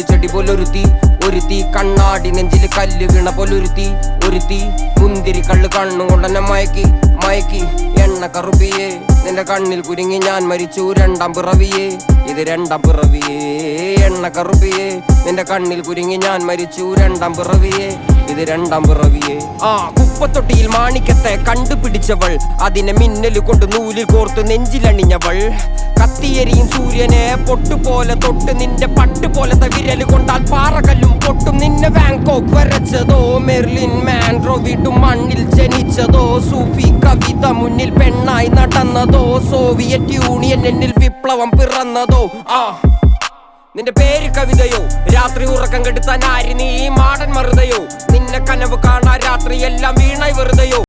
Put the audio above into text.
ചെടി പോലൊരുത്തി, ഒരുത്തി കണ്ണാടി നെഞ്ചില് കല്ല് വീണ പോലൊരുത്തി, ഒരുത്തി മുന്തിരി കള്ള് കണ്ണുകൊണ്ടെന്നെ മയക്കി മയക്കി. എണ്ണ കറുപ്പിയേ നിന്റെ കണ്ണിൽ കുരുങ്ങി ഞാൻ മരിച്ചു രണ്ടാം പിറവിയേ, ഇത് രണ്ടാം പിറവിയേ. എണ്ണ കറുപ്പിയേ നിന്റെ കണ്ണിൽ കുരുങ്ങി ഞാൻ മരിച്ചു രണ്ടാം പിറവിയേ, ഇത് രണ്ടാം പിറവിയേ. കുപ്പത്തൊട്ടിയിൽ മാണിക്കത്തെ കണ്ടുപിടിച്ചവൾ, അതിനെ മിന്നല് കൊണ്ട് നൂലിൽ കോർത്ത് നെഞ്ചിലണിഞ്ഞവൾ. കത്തിയെരിയും സൂര്യനെ പൊട്ടുപോലെ തൊട്ട് നിന്റെ പട്ടുപോലത്തെ വിരല് കൊണ്ടാൽ പാറകല്ലും പൊട്ടും. നിന്നെ ബാങ്കോക്ക് വരച്ചതോ മെർലിൻ മാൻഡ്രോ വീട്ടും മണ്ണിൽ ജനിച്ചതോ, സൂഫി കവിത മുന്നിൽ പെണ്ണായി നടന്നതോ, സോവിയറ്റ് യൂണിയൻ എന്നിൽ വിപ്ലവം പിറന്നതോ. നിന്റെ പേര് കവിതയോ, രാത്രി ഉറക്കം കെടുത്താൻ ആര് നീ മാടൻ മറുതയോ, നിന്നെ കനവ് കാണാൻ രാത്രി എല്ലാം വീണായി വെറുതെയോ.